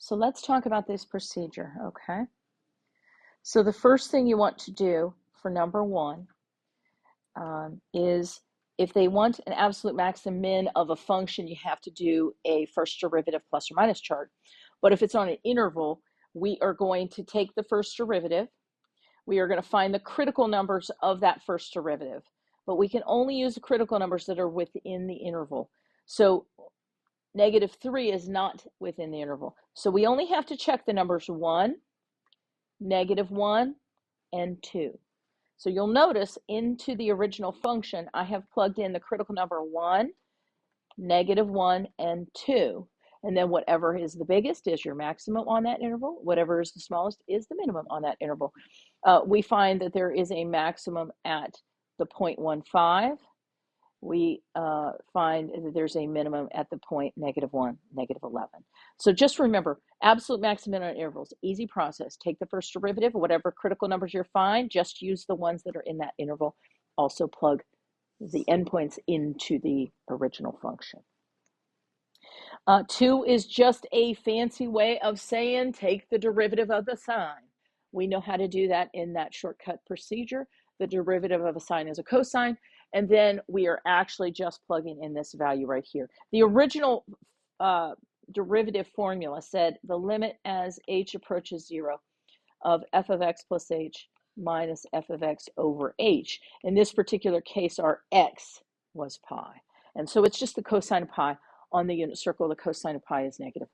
So let's talk about this procedure, okay? So the first thing you want to do for number one is if they want an absolute max and min of a function, you have to do a first derivative plus or minus chart. But if it's on an interval, we are going to take the first derivative. We are going to find the critical numbers of that first derivative. But we can only use the critical numbers that are within the interval. So -3 is not within the interval. So we only have to check the numbers 1, -1, and 2. So you'll notice into the original function, I have plugged in the critical number 1, -1, and 2. And then whatever is the biggest is your maximum on that interval. Whatever is the smallest is the minimum on that interval. We find that there is a maximum at the 0.15. We find that there's a minimum at the point -1, -11. So just remember, absolute maximum on intervals, easy process. Take the first derivative, whatever critical numbers you find, just use the ones that are in that interval. Also plug the endpoints into the original function. 2 is just a fancy way of saying take the derivative of the sign. We know how to do that in that shortcut procedure. The derivative of a sine is a cosine, and then we are actually just plugging in this value right here. The original derivative formula said the limit as h approaches 0 of f of x plus h minus f of x over h. In this particular case, our x was pi. And so it's just the cosine of pi on the unit circle. The cosine of pi is -1.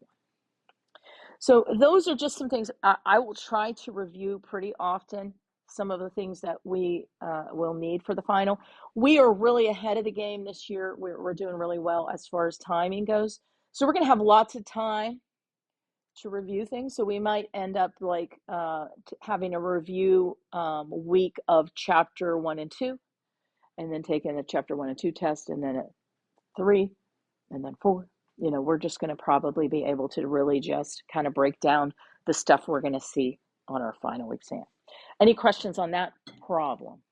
So those are just some things I will try to review pretty often, some of the things that we will need for the final. We are really ahead of the game this year. We're doing really well as far as timing goes. So we're going to have lots of time to review things. So we might end up like having a review week of chapter 1 and 2, and then taking a chapter 1 and 2 test, and then a 3, and then 4. You know, we're just going to probably be able to really just kind of break down the stuff we're going to see on our final exam. Any questions on that problem?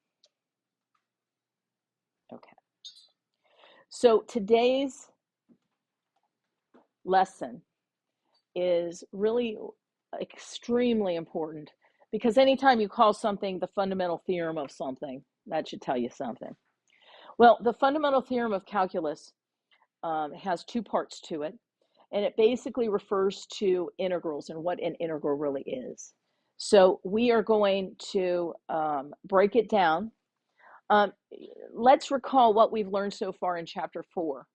Okay. So today's lesson is really extremely important, because anytime you call something the fundamental theorem of something, that should tell you something. Well, the fundamental theorem of calculus has 2 parts to it, and it basically refers to integrals and what an integral really is. So we are going to break it down. Let's recall what we've learned so far in chapter 4.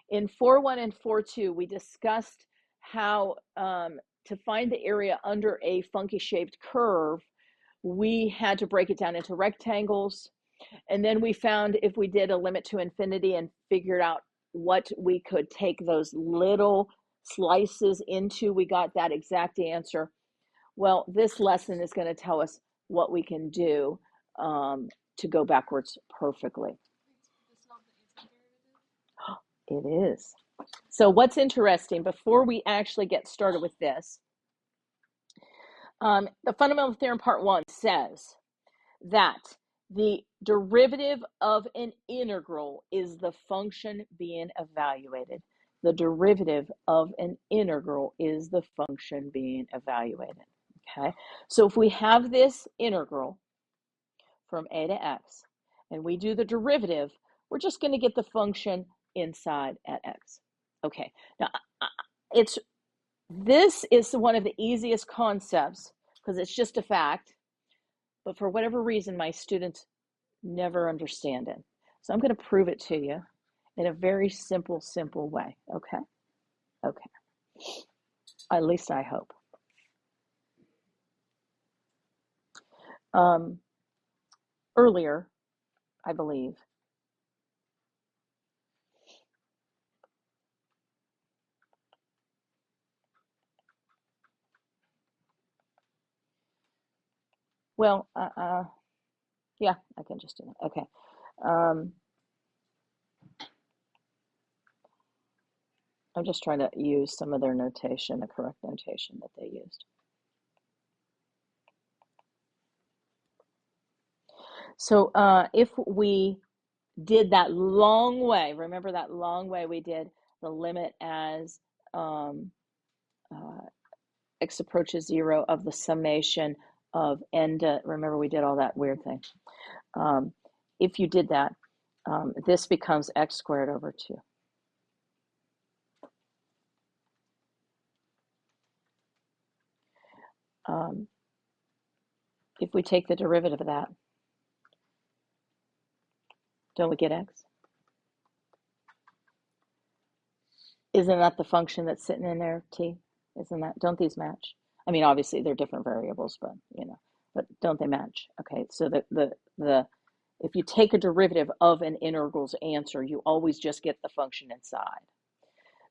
In 4.1 and 4.2, we discussed how to find the area under a funky shaped curve, we had to break it down into rectangles. And then we found if we did a limit to infinity and figured out what we could take those little slices into, we got that exact answer. Well, this lesson is going to tell us what we can do to go backwards perfectly. It is. So what's interesting, before we actually get started with this, the fundamental theorem part 1 says that the derivative of an integral is the function being evaluated. The derivative of an integral is the function being evaluated. Okay, so if we have this integral from a to x, and we do the derivative, we're just going to get the function inside at x. Okay, now this is one of the easiest concepts because it's just a fact, but for whatever reason, my students never understand it. So I'm going to prove it to you in a very simple way. Okay? Okay. At least I hope. Earlier, I believe, well, yeah, I can just do that. Okay. I'm just trying to use some of their notation, the correct notation that they used. So if we did that long way, remember that long way we did the limit as x approaches 0 of the summation of n to, remember we did all that weird thing. If you did that, this becomes x squared over 2. If we take the derivative of that, don't we get x? Isn't that the function that's sitting in there, t? Isn't that, don't these match? I mean, obviously they're different variables, but but don't they match? Okay, so if you take a derivative of an integral's answer, you always just get the function inside.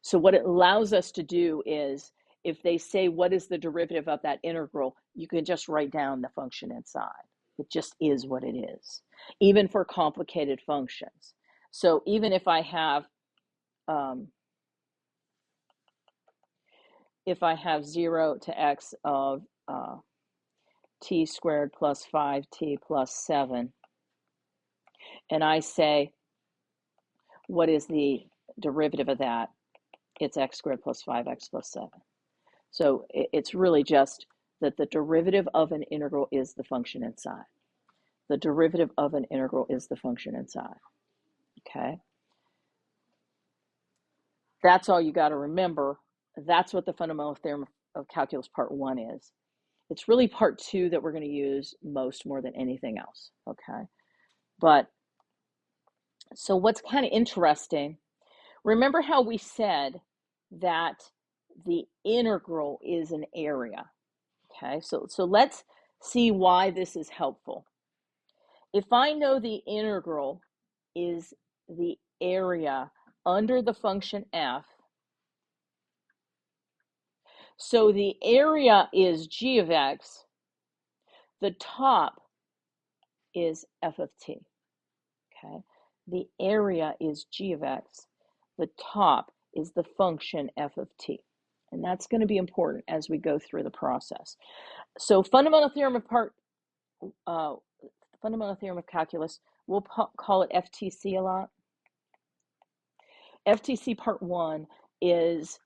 So what it allows us to do is, if they say what is the derivative of that integral, you can just write down the function inside. It just is what it is, even for complicated functions. So even if I have 0 to x of t squared plus 5t plus 7, and I say, what is the derivative of that? It's x squared plus 5x plus 7. So it's really just that the derivative of an integral is the function inside. The derivative of an integral is the function inside. Okay? That's all you got to remember. That's what the fundamental theorem of calculus part 1 is. It's really part 2 that we're going to use more than anything else. Okay? But so what's kind of interesting, remember how we said that the integral is an area. Okay, so let's see why this is helpful. If I know the integral is the area under the function f, so the area is g of x, the top is f of t. Okay, the area is g of x, the top is the function f of t. And that's going to be important as we go through the process. So fundamental theorem of calculus, we'll call it FTC a lot. FTC part 1 is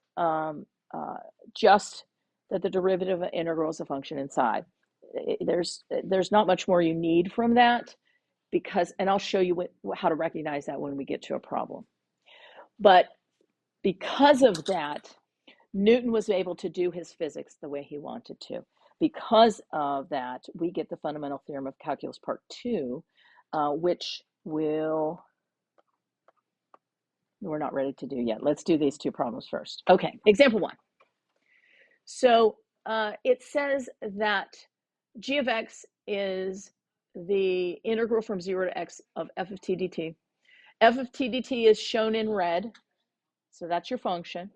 just that the derivative of an integral is a function inside. There's not much more you need from that, because, and I'll show you how to recognize that when we get to a problem. But because of that, Newton was able to do his physics the way he wanted to. Because of that, we get the fundamental theorem of calculus part 2, which we're not ready to do yet. Let's do these two problems first. Okay, example 1. So it says that g of x is the integral from 0 to x of f of t dt. F of t dt is shown in red, so that's your function.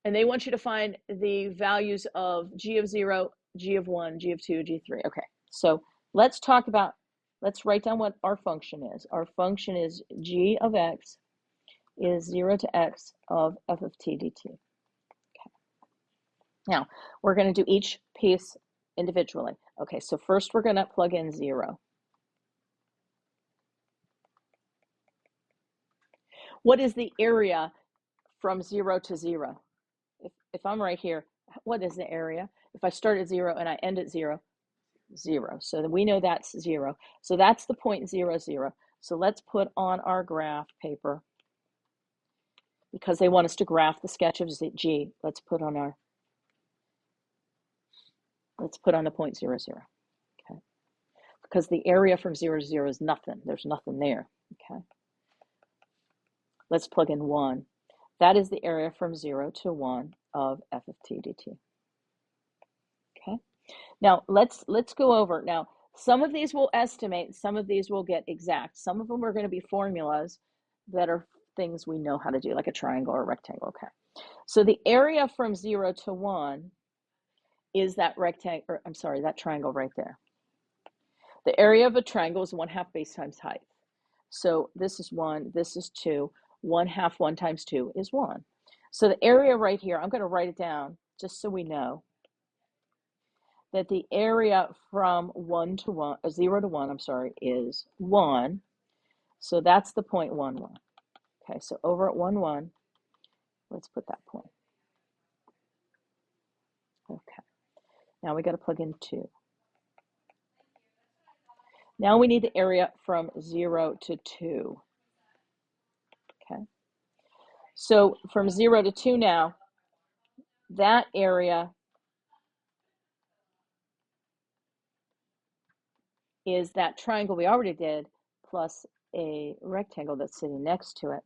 And they want you to find the values of g of 0, g of 1, g of 2, g3. Okay, so let's write down what our function is. Our function is g of x is 0 to x of f of t dt. Okay. Now, we're going to do each piece individually. Okay, so first we're going to plug in 0. What is the area from 0 to 0? If I'm right here, what is the area? If I start at 0 and I end at 0, 0. So we know that's 0. So that's the point 0, 0. So let's put on our graph paper, because they want us to graph the sketch of G. Let's put on the point 0, 0. Okay. Because the area from 0 to 0 is nothing. There's nothing there. Okay. Let's plug in 1. That is the area from 0 to 1 of f of t dt. Okay. Now let's go over. Now some of these will estimate, some of these will get exact. Some of them are going to be formulas that are things we know how to do, like a triangle or a rectangle. Okay. So the area from 0 to 1 is that rectangle, or I'm sorry, that triangle right there. The area of a triangle is 1/2 base times height. So this is 1, this is 2. 1/2 1 times 2 is 1. So the area right here, I'm going to write it down just so we know that the area from 0 to 1, I'm sorry, is 1. So that's the point 1, 1. Okay, so over at 1, 1, let's put that point. Okay, now we got to plug in 2. Now we need the area from 0 to 2. Okay, so from 0 to 2 now, that area is that triangle we already did plus a rectangle that's sitting next to it.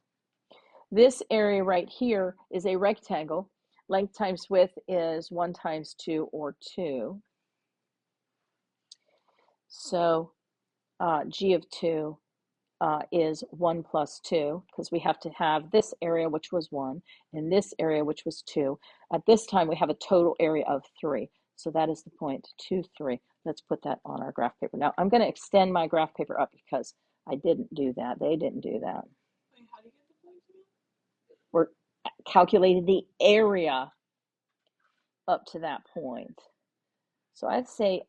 This area right here is a rectangle. Length times width is 1 times 2 or 2. So G of 2 is 1 plus 2, because we have to have this area, which was 1, and this area, which was 2. At this time, we have a total area of 3. So that is the point 2, 3. Let's put that on our graph paper. Now, I'm going to extend my graph paper up because I didn't do that. They didn't do that. Wait, how do you get the points again? We're calculating the area up to that point. So I'd say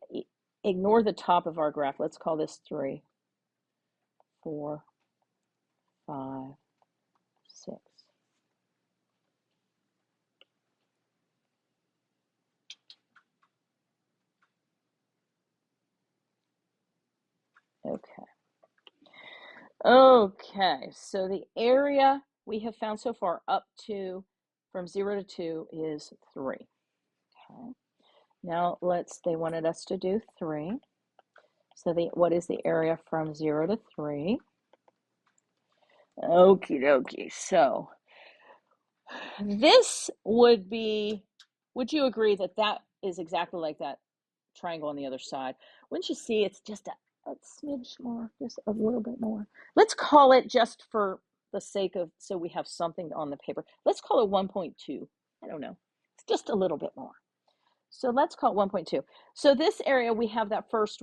ignore the top of our graph. Let's call this 3, 4, 5, 6. Okay, so the area we have found so far up to from 0 to 2 is 3. Okay, now they wanted us to do 3. So what is the area from 0 to 3? Okie dokie, so this would you agree that that is exactly like that triangle on the other side? Wouldn't you see it's just a smidge more, just a little bit more? Let's call it, just for the sake of, so we have something on the paper, let's call it 1.2. I don't know. It's just a little bit more. So let's call it 1.2. So this area, we have that first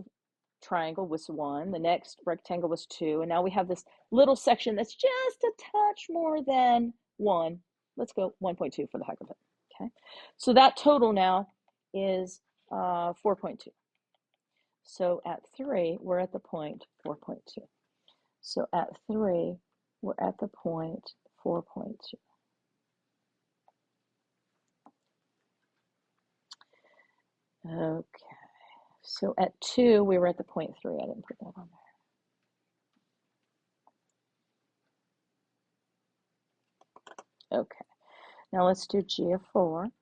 triangle was 1, the next rectangle was 2, and now we have this little section that's just a touch more than 1. Let's go 1.2 for the heck of it. Okay, so that total now is 4.2. So at 3, we're at the point 4.2. So at 3, we're at the point 4.2. Okay, so at 2, we were at the point 3. I didn't put that on there. Okay, now let's do G of 4.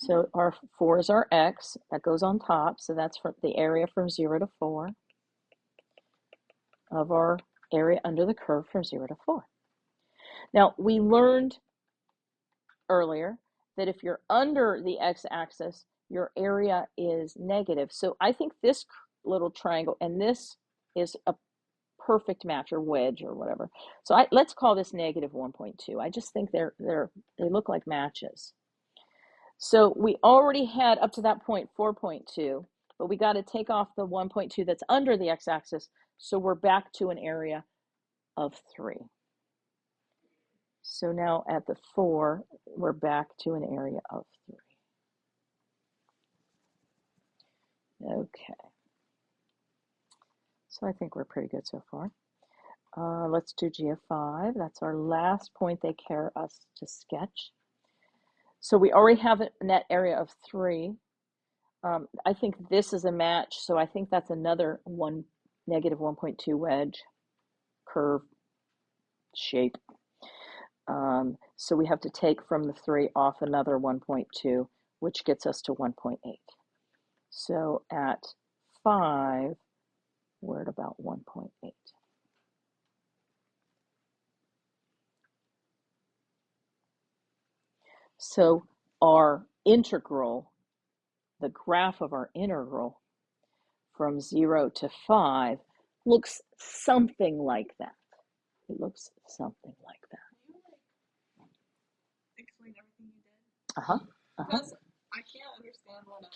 So our 4 is our x, that goes on top, so that's for the area from 0 to 4 of our area under the curve from 0 to 4. Now, we learned earlier that if you're under the x-axis, your area is negative. So I think this little triangle and this is a perfect match, or wedge, or whatever. So let's call this negative 1.2. I just think they look like matches. So we already had up to that point 4.2, but we got to take off the 1.2 that's under the x-axis, so we're back to an area of 3. So now at the 4, we're back to an area of 3. Okay. So I think we're pretty good so far. Let's do G of 5. That's our last point they care us to sketch. So we already have a net area of 3. I think this is a match, so I think that's another negative 1.2 wedge curve shape. So we have to take from the 3 off another 1.2, which gets us to 1.8. So at 5, we're at about 1.8. So our integral, the graph of our integral from 0 to 5 looks something like that. It looks something like that. Can you explain everything you did? Because I can't understand what I'm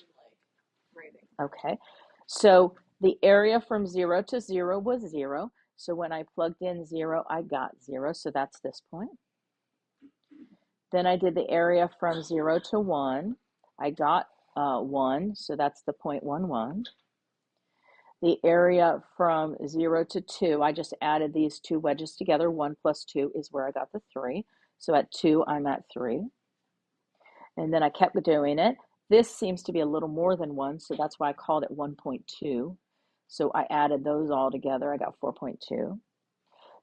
writing. Okay, so the area from 0 to 0 was 0. So when I plugged in 0, I got 0. So that's this point. Then I did the area from 0 to 1. I got 1. So that's the point 1, 1. The area from 0 to 2, I just added these two wedges together. 1 plus 2 is where I got the 3. So at 2, I'm at 3. And then I kept doing it. This seems to be a little more than 1, so that's why I called it 1.2. So I added those all together. I got 4.2.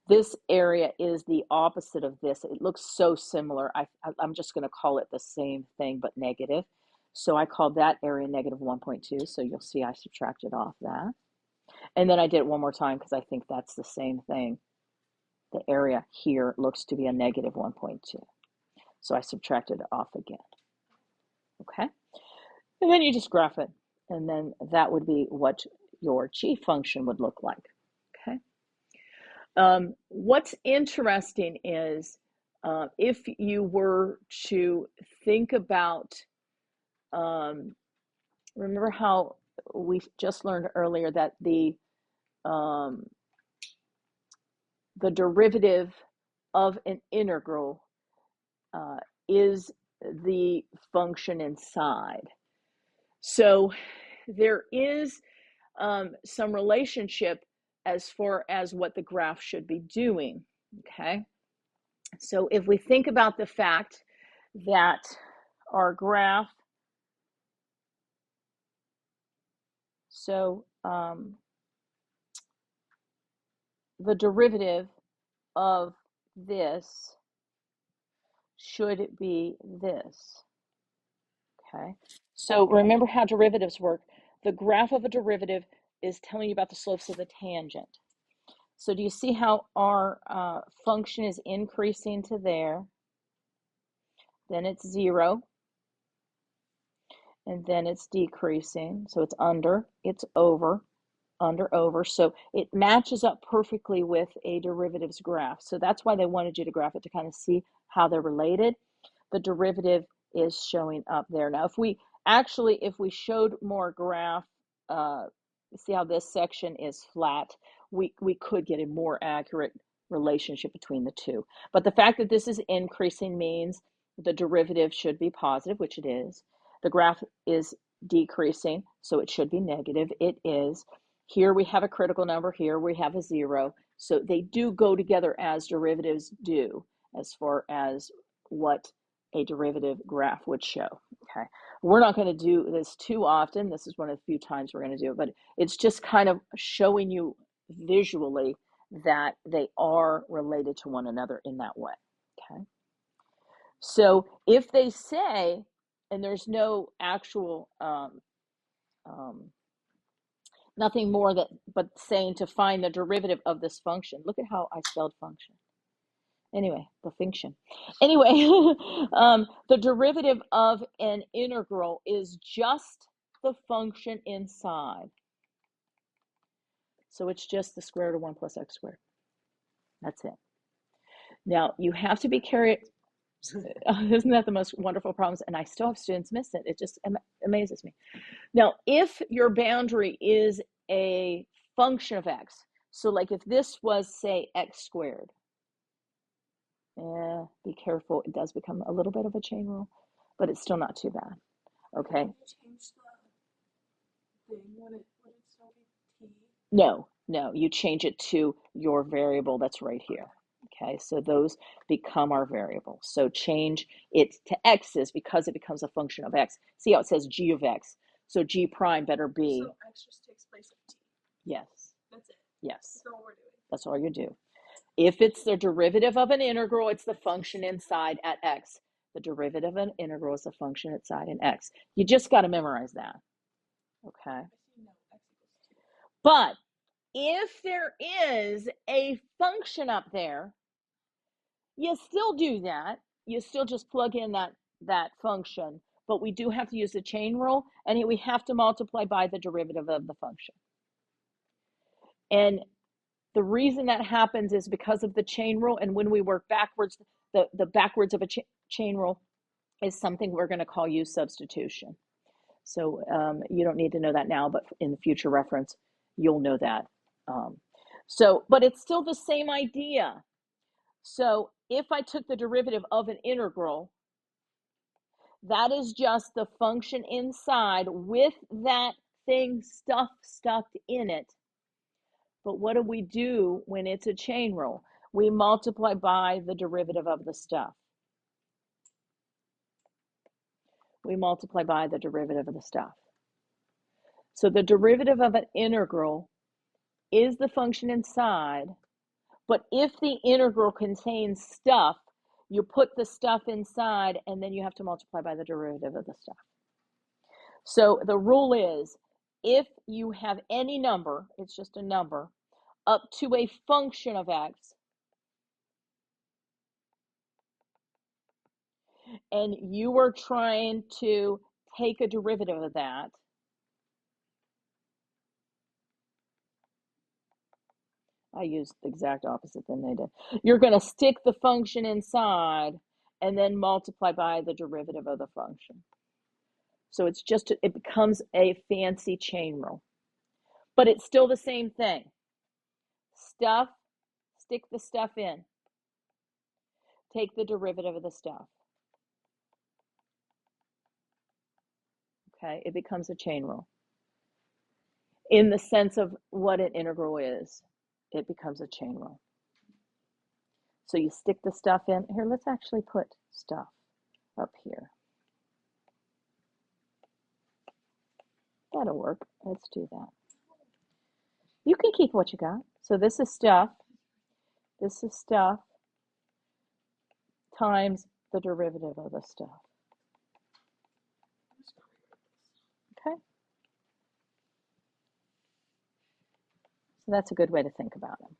This area is the opposite of this. It looks so similar. I'm just going to call it the same thing, but negative. So I called that area negative 1.2. So you'll see I subtracted off that. And then I did it one more time because I think that's the same thing. The area here looks to be a negative 1.2. So I subtracted it off again. Okay. And then you just graph it. And then that would be what your g function would look like. Okay. What's interesting is if you were to think about, remember how we just learned earlier that the derivative of an integral is the function inside. So there is some relationship as far as what the graph should be doing, okay? So if we think about the fact that our graph, so the derivative of this should be this, okay? So remember how derivatives work. The graph of a derivative is telling you about the slopes of the tangent. So do you see how our function is increasing to there? Then it's 0. And then it's decreasing. So it's under, it's over, under, over. So it matches up perfectly with a derivatives graph. So that's why they wanted you to graph it to kind of see how they're related. The derivative is showing up there. Now, if we showed more graph, see how this section is flat, we could get a more accurate relationship between the two. But the fact that this is increasing means the derivative should be positive, which it is. The graph is decreasing, so it should be negative. It is. Here we have a critical number, here we have a 0. So they do go together as derivatives do, as far as what a derivative graph would show. Okay, we're not going to do this too often. This is one of the few times we're going to do it, but it's just kind of showing you visually that they are related to one another in that way. Okay, so if they say, and there's no actual nothing more but saying to find the derivative of this function. Look at how I spelled function. Anyway, the function. Anyway, the derivative of an integral is just the function inside. So it's just the square root of 1 plus x squared. That's it. Now, you have to be careful. Isn't that the most wonderful problems? And I still have students miss it. It just amazes me. Now, if your boundary is a function of x, so like if this was, say, x squared, be careful, it does become a little bit of a chain rule, but it's still not too bad. Okay. No, you change it to your variable that's right here. Okay, so those become our variables. So change it to x's because it becomes a function of x. See how it says g of x. So g prime better be. So x just takes place of t. Yes. That's it. Yes. That's all we're doing. That's all you do. If it's the derivative of an integral, it's the function inside at x. The derivative of an integral is the function inside in x. You just got to memorize that. Okay. But if there is a function up there, you still do that. You still just plug in that function, but we do have to use the chain rule, and we have to multiply by the derivative of the function. And the reason that happens is because of the chain rule, and when we work backwards, the backwards of a chain rule is something we're going to call use substitution. So you don't need to know that now, but in the future reference, you'll know that. But it's still the same idea. So if I took the derivative of an integral, that is just the function inside with that thing stuck in it. But what do we do when it's a chain rule? We multiply by the derivative of the stuff. we multiply by the derivative of the stuff. So the derivative of an integral is the function inside, but if the integral contains stuff, you put the stuff inside and then you have to multiply by the derivative of the stuff. So the rule is, if you have any number, it's just a number, up to a function of x, and you are trying to take a derivative of that, I used the exact opposite than they did. You're going to stick the function inside and then multiply by the derivative of the function. So it's just, it becomes a fancy chain rule. But it's still the same thing. Stuff, stick the stuff in. Take the derivative of the stuff. Okay, it becomes a chain rule. In the sense of what an integral is, it becomes a chain rule. So you stick the stuff in. Here, let's actually put stuff up here. That'll work. Let's do that. You can keep what you got. So this is stuff. This is stuff times the derivative of the stuff. Okay? So that's a good way to think about it.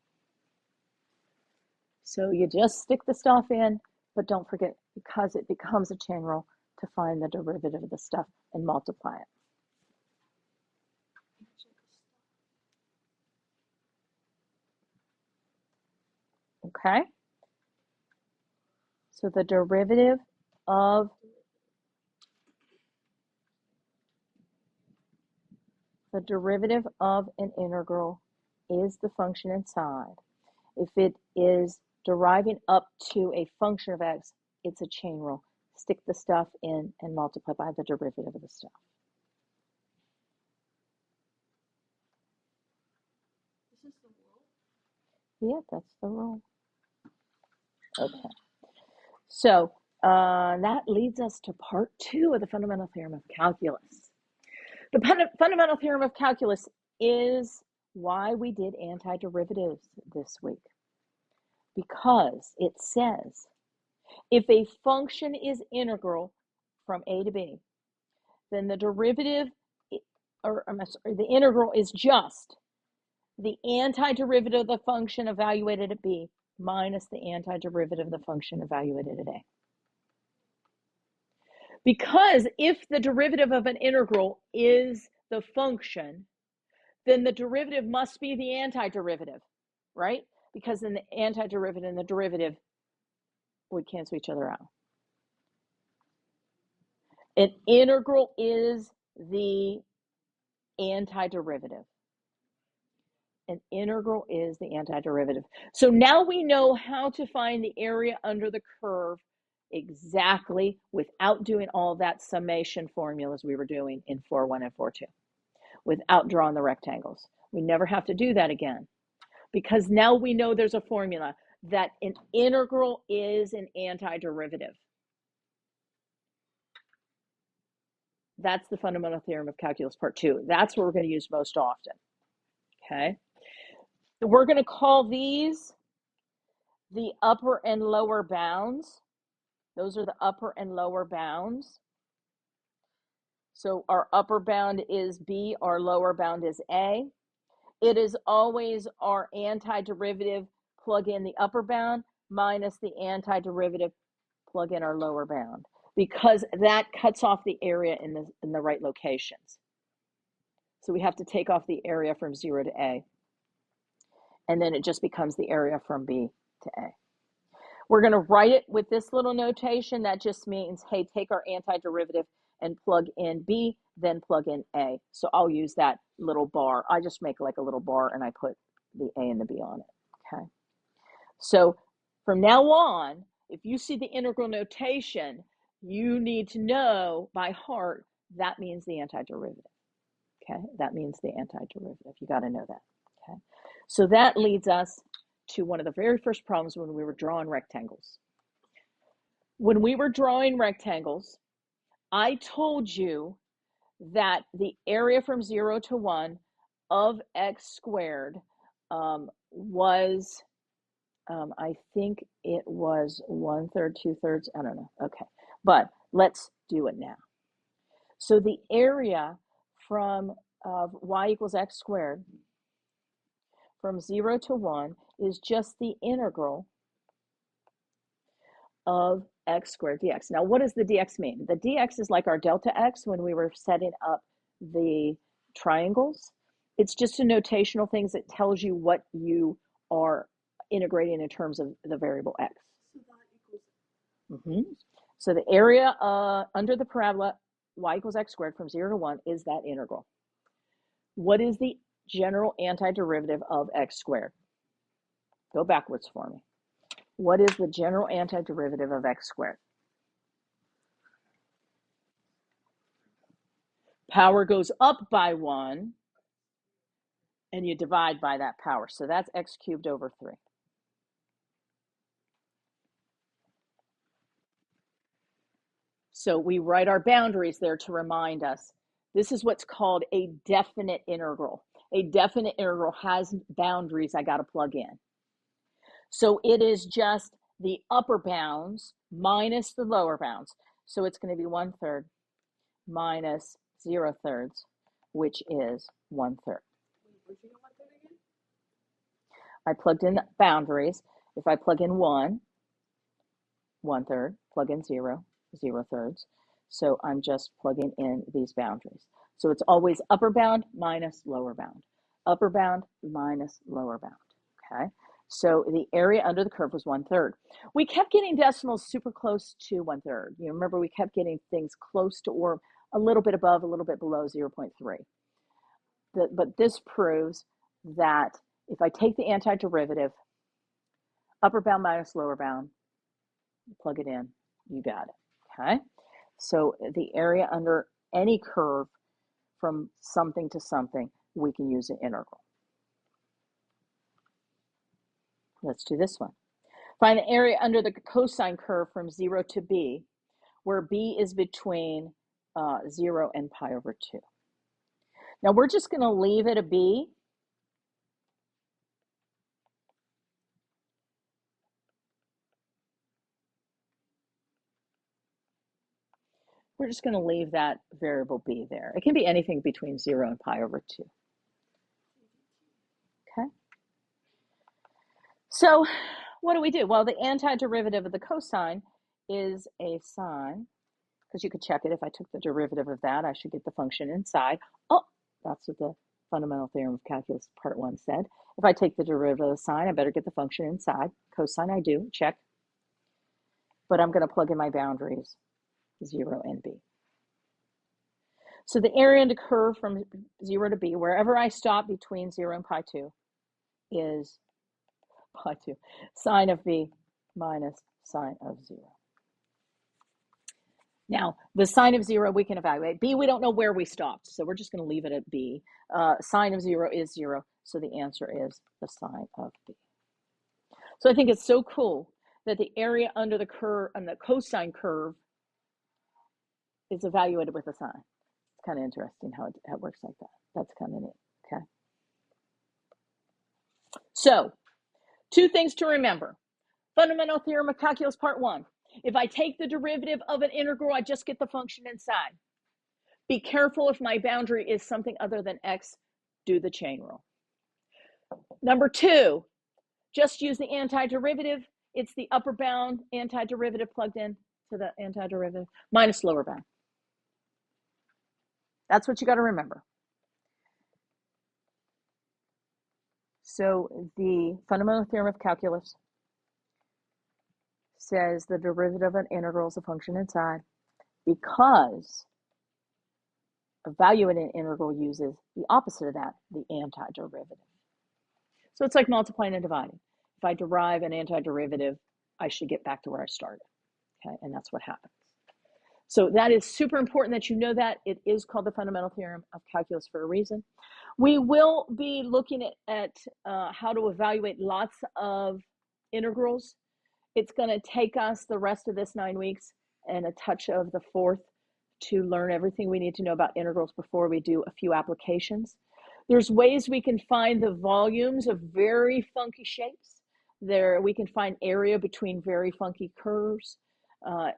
So you just stick the stuff in, but don't forget, because it becomes a chain rule, to find the derivative of the stuff and multiply it. Okay? So the derivative of an integral is the function inside. If it is deriving up to a function of x, it's a chain rule. Stick the stuff in and multiply by the derivative of the stuff. This is the rule? Yeah, that's the rule. Okay. So that leads us to part 2 of the fundamental theorem of calculus. The fundamental theorem of calculus is why we did antiderivatives this week. Because it says, if a function is integral from a to b, then the derivative, the integral is just the antiderivative of the function evaluated at b minus the antiderivative of the function evaluated at a. Because if the derivative of an integral is the function, then the derivative must be the antiderivative, right? Because then the antiderivative and the derivative would cancel each other out. An integral is the antiderivative. An integral is the antiderivative. So now we know how to find the area under the curve exactly without doing all that summation formulas we were doing in 4.1 and 4.2, without drawing the rectangles. We never have to do that again, because now we know there's a formula that an integral is an antiderivative. That's the fundamental theorem of calculus part 2. That's what we're going to use most often. Okay. We're going to call these the upper and lower bounds. Those are the upper and lower bounds. So our upper bound is B, our lower bound is A. It is always our antiderivative, plug in the upper bound, minus the antiderivative, plug in our lower bound, because that cuts off the area in the right locations. So we have to take off the area from 0 to A, and then it just becomes the area from B to A. We're going to write it with this little notation. That just means, hey, take our antiderivative and plug in B, then plug in A. So I'll use that little bar. I just make like a little bar and I put the A and the B on it. Okay. So from now on, if you see the integral notation, you need to know by heart that means the antiderivative. Okay. That means the antiderivative. You got to know that. Okay. So that leads us to one of the very first problems when we were drawing rectangles. When we were drawing rectangles, I told you that the area from 0 to 1 of x squared was, I think it was 1/3, 2/3, I don't know. Okay, but let's do it now. So the area from y equals x squared from 0 to 1 is just the integral of x squared dx. Now, what does the dx mean? The dx is like our delta x when we were setting up the triangles. It's just a notational thing that tells you what you are integrating in terms of the variable x. So that equals. Mm-hmm. So the area under the parabola y equals x squared from 0 to 1 is that integral. What is the general antiderivative of x squared? Go backwards for me. What is the general antiderivative of x squared? Power goes up by 1, and you divide by that power. So that's x cubed over 3. So we write our boundaries there to remind us. This is what's called a definite integral. A definite integral has boundaries I got to plug in. So it is just the upper bounds minus the lower bounds. So it's going to be 1/3 minus 0/3, which is 1/3. I plugged in boundaries. If I plug in 1, 1/3, plug in 0, 0/3. So I'm just plugging in these boundaries. So it's always upper bound minus lower bound. Upper bound minus lower bound, okay? So the area under the curve was 1/3. We kept getting decimals super close to 1/3. You remember we kept getting things close to or a little bit above, a little bit below 0.3. But this proves that if I take the antiderivative, upper bound minus lower bound, plug it in, you got it, okay? So the area under any curve from something to something, we can use an integral. Let's do this one. Find the area under the cosine curve from 0 to b, where b is between 0 and pi over 2. Now we're just going to leave it a b. We're just going to leave that variable b there. It can be anything between 0 and pi over 2. Okay. So what do? Well, the antiderivative of the cosine is a sine, because you could check it. If I took the derivative of that, I should get the function inside. Oh, that's what the fundamental theorem of calculus part 1 said. If I take the derivative of the sine, I better get the function inside. Cosine, I do, check. But I'm going to plug in my boundaries, 0 and b. So the area under curve from 0 to b, wherever I stop between 0 and pi 2, is pi 2, sine of b minus sine of 0. Now, the sine of 0 we can evaluate. B, we don't know where we stopped, so we're just going to leave it at b. Sine of 0 is 0, so the answer is the sine of b. So I think it's so cool that the area under the curve, and the cosine curve, is evaluated with a sine. It's kind of interesting how it works like that. That's kind of neat, okay? So, 2 things to remember. Fundamental theorem of calculus part 1. If I take the derivative of an integral, I just get the function inside. Be careful if my boundary is something other than x, do the chain rule. Number 2, just use the antiderivative. It's the upper bound antiderivative plugged in to the antiderivative minus lower bound. That's what you got to remember. So the fundamental theorem of calculus says the derivative of an integral is a function inside, because evaluating an integral uses the opposite of that, the antiderivative. So it's like multiplying and dividing. If I derive an antiderivative, I should get back to where I started, okay? And that's what happens. So that is super important that you know that. It is called the fundamental theorem of calculus for a reason. We will be looking at how to evaluate lots of integrals. It's going to take us the rest of this 9 weeks and a touch of the 4th to learn everything we need to know about integrals before we do a few applications. There's ways we can find the volumes of very funky shapes. There, we can find area between very funky curves.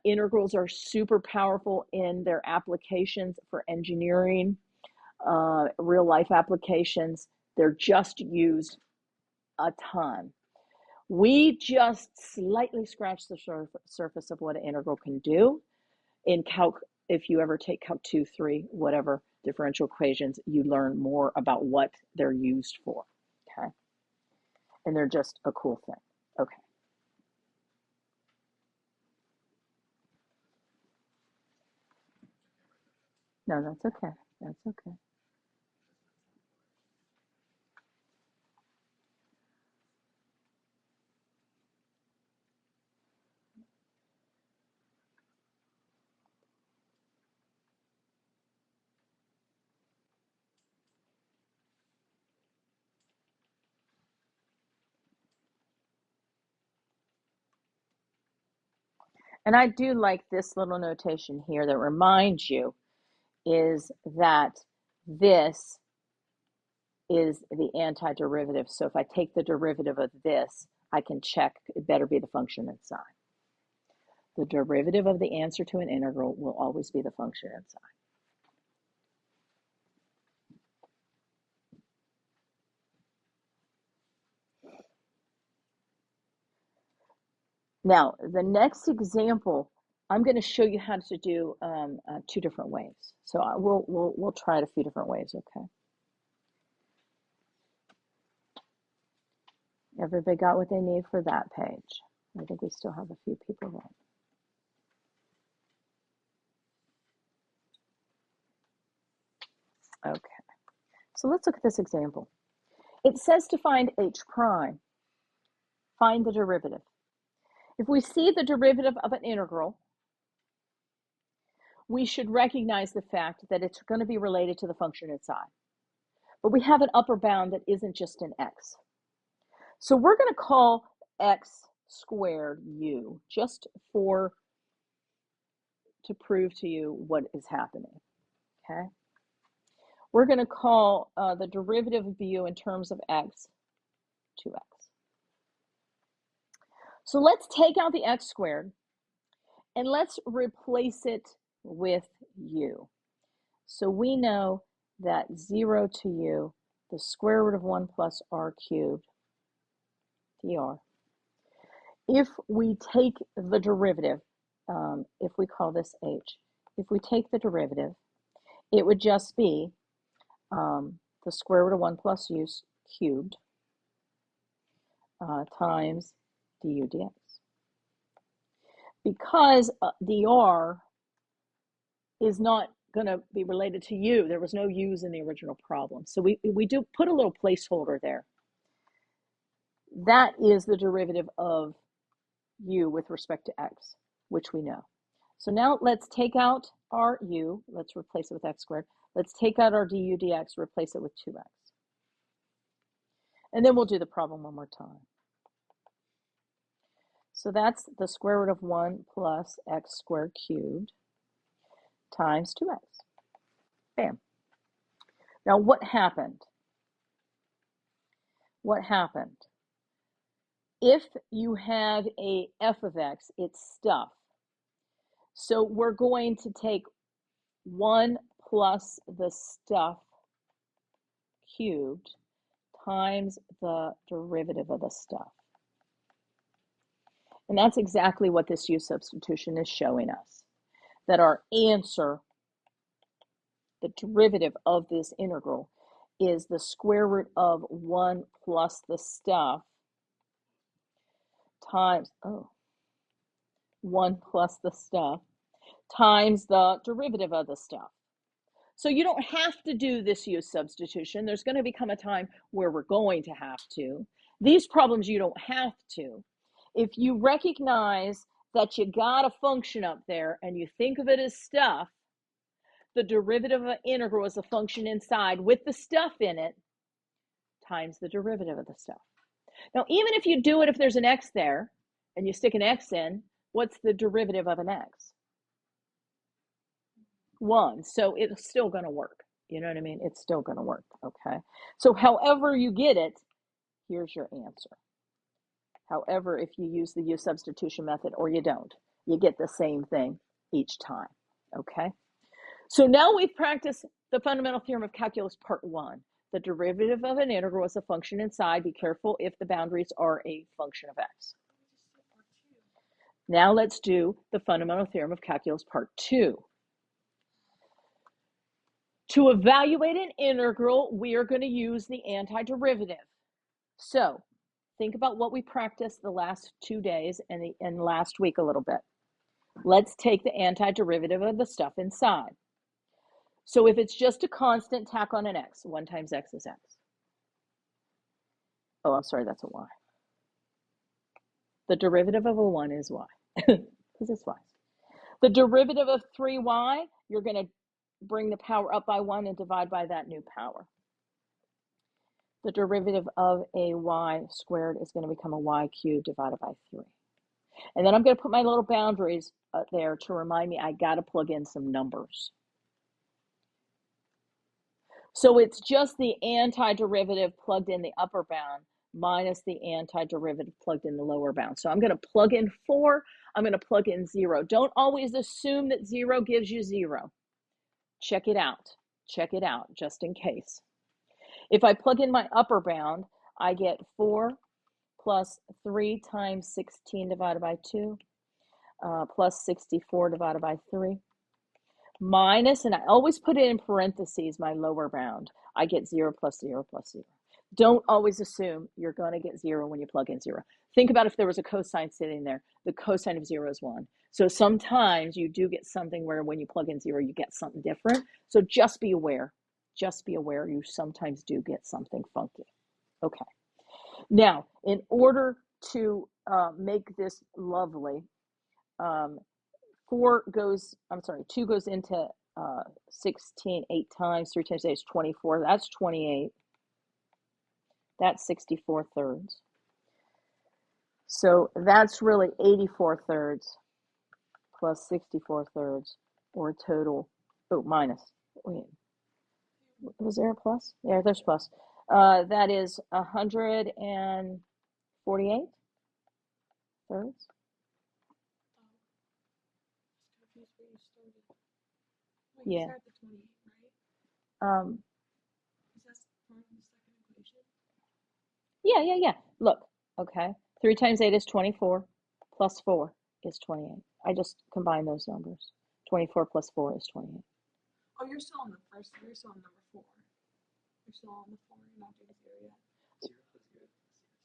Integrals are super powerful in their applications for engineering, real life applications. They're just used a ton. We just slightly scratched the surface of what an integral can do. In calc, if you ever take calc 2, 3, whatever, differential equations, you learn more about what they're used for, okay? And they're just a cool thing, okay. No, that's okay, that's okay. And I do like this little notation here that reminds you is that this is the antiderivative. So if I take the derivative of this, I can check, it better be the function inside. The derivative of the answer to an integral will always be the function inside. Now, the next example, I'm going to show you how to do 2 different ways. So we'll try it a few different ways, okay? Everybody got what they need for that page? I think we still have a few people there. Okay, so let's look at this example. It says to find h prime, find the derivative. If we see the derivative of an integral, we should recognize the fact that it's going to be related to the function inside. But we have an upper bound that isn't just an x. So we're going to call x squared u just to prove to you what is happening, okay? We're going to call the derivative of u in terms of x 2x. So let's take out the x squared and let's replace it with u. So we know that 0 to u, the square root of 1 plus r cubed dr. If we take the derivative, if we call this h, if we take the derivative, it would just be the square root of 1 plus u cubed times du dx. Because dr is not going to be related to u. There was no u's in the original problem. So we do put a little placeholder there. That is the derivative of u with respect to x, which we know. So now let's take out our u. Let's replace it with x squared. Let's take out our du dx, replace it with 2x. And then we'll do the problem one more time. So that's the square root of 1 plus x squared cubed times 2x. Bam. Now what happened? What happened? If you have a f of x, it's stuff. So we're going to take 1 plus the stuff cubed times the derivative of the stuff. And that's exactly what this u substitution is showing us, that our answer, the derivative of this integral, is the square root of 1 plus the stuff times, 1 plus the stuff times the derivative of the stuff. So you don't have to do this u substitution. There's going to become a time where we're going to have to. These problems you don't have to. If you recognize that you got a function up there and you think of it as stuff, the derivative of an integral is a function inside with the stuff in it times the derivative of the stuff. Now, even if you do it if there's an x there and you stick an x in, what's the derivative of an x? 1. So it's still going to work. You know what I mean? It's still going to work, okay? So however you get it, here's your answer. However, if you use the U substitution method or you don't, you get the same thing each time, okay? So now we've practiced the fundamental theorem of calculus part 1. The derivative of an integral is a function inside. Be careful if the boundaries are a function of x. Now let's do the fundamental theorem of calculus part 2. To evaluate an integral, we are going to use the antiderivative. So think about what we practiced the last 2 days and last week a little bit. Let's take the antiderivative of the stuff inside. So if it's just a constant, tack on an x. 1 times x is x. Oh, I'm sorry, that's a y. The derivative of a 1 is y, because it's y. The derivative of 3y, you're going to bring the power up by 1 and divide by that new power. The derivative of a y squared is going to become a y cubed divided by 3. And then I'm going to put my little boundaries there to remind me I got to plug in some numbers. So it's just the antiderivative plugged in the upper bound minus the antiderivative plugged in the lower bound. So I'm going to plug in 4. I'm going to plug in 0. Don't always assume that 0 gives you 0. Check it out. Check it out just in case. If I plug in my upper bound, I get 4 plus 3 times 16 divided by 2 plus 64 divided by 3 minus, and I always put it in parentheses, my lower bound. I get 0 plus 0 plus 0. Don't always assume you're going to get 0 when you plug in 0. Think about if there was a cosine sitting there. The cosine of 0 is 1. So sometimes you do get something where when you plug in 0, you get something different. So just be aware. Just be aware you sometimes do get something funky. Okay. Now, in order to make this lovely, 2 goes into 16 8 times. 3 times 8 is 24. That's 28. That's 64 thirds. So that's really 84 thirds plus 64 thirds, or a total, minus. Wait, was there a plus? Yeah, there's plus. That is 148 thirds. Yeah. Yeah. Look, okay. 3 times 8 is 24, plus 4 is 28. I just combine those numbers. 24 plus 4 is 28. Oh, you're still on the first. You're still on number 4. You're still on the 4. You're not doing 0 yet.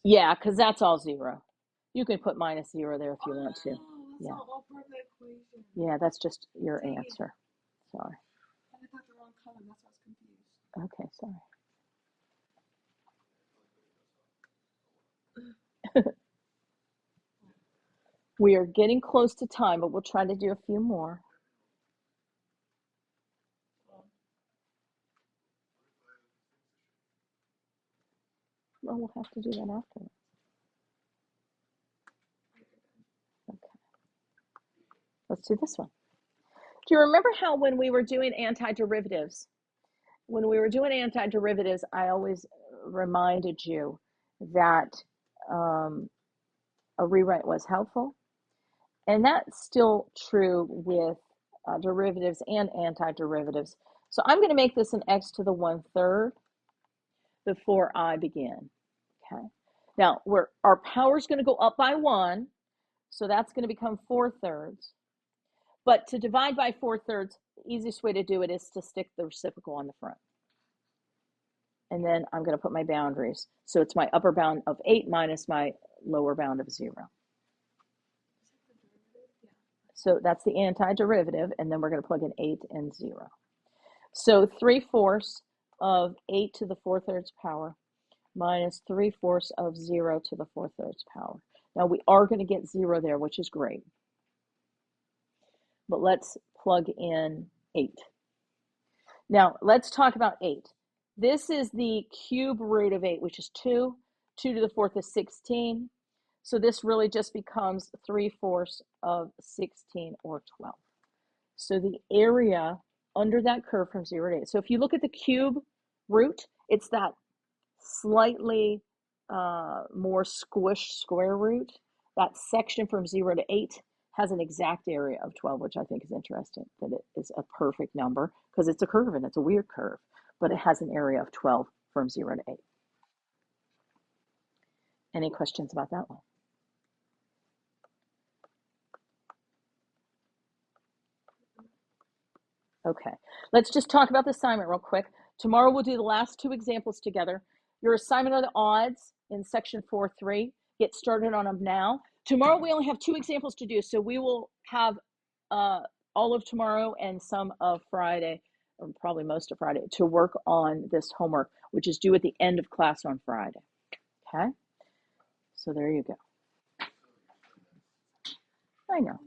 Yeah, because that's all 0. You can put minus 0 there if you want to. That's all part of the equation. Yeah, that's just your answer. Sorry. I got the wrong color. That's why I was confused. Okay, sorry. We are getting close to time, but we'll try to do a few more. Well, we'll have to do that after. Okay. Let's do this one. Do you remember how when we were doing antiderivatives, I always reminded you that a rewrite was helpful? And that's still true with derivatives and antiderivatives. So I'm going to make this an x to the 1/3 before I begin. Okay. Now our power is going to go up by 1, so that's going to become 4/3. But to divide by 4/3, the easiest way to do it is to stick the reciprocal on the front. And then I'm going to put my boundaries. So it's my upper bound of 8 minus my lower bound of 0. So that's the antiderivative, and then we're going to plug in 8 and 0. So 3/4 of 8 to the 4/3 power minus 3/4 of 0 to the 4/3 power. Now we are going to get 0 there, which is great. But let's plug in 8. Now let's talk about 8. This is the cube root of 8, which is 2. 2 to the 4th is 16. So this really just becomes 3/4 of 16, or 12. So the area under that curve from 0 to 8. So if you look at the cube root, it's that slightly more squished square root. That section from 0 to 8 has an exact area of 12, which I think is interesting, that it is a perfect number because it's a curve and it's a weird curve, but it has an area of 12 from 0 to 8. Any questions about that one? Okay, let's just talk about the assignment real quick. Tomorrow we'll do the last two examples together. Your assignment are the odds in section 4.3. Get started on them now. Tomorrow we only have 2 examples to do, so we will have all of tomorrow and some of Friday, or probably most of Friday, to work on this homework, which is due at the end of class on Friday. Okay, so there you go. I know.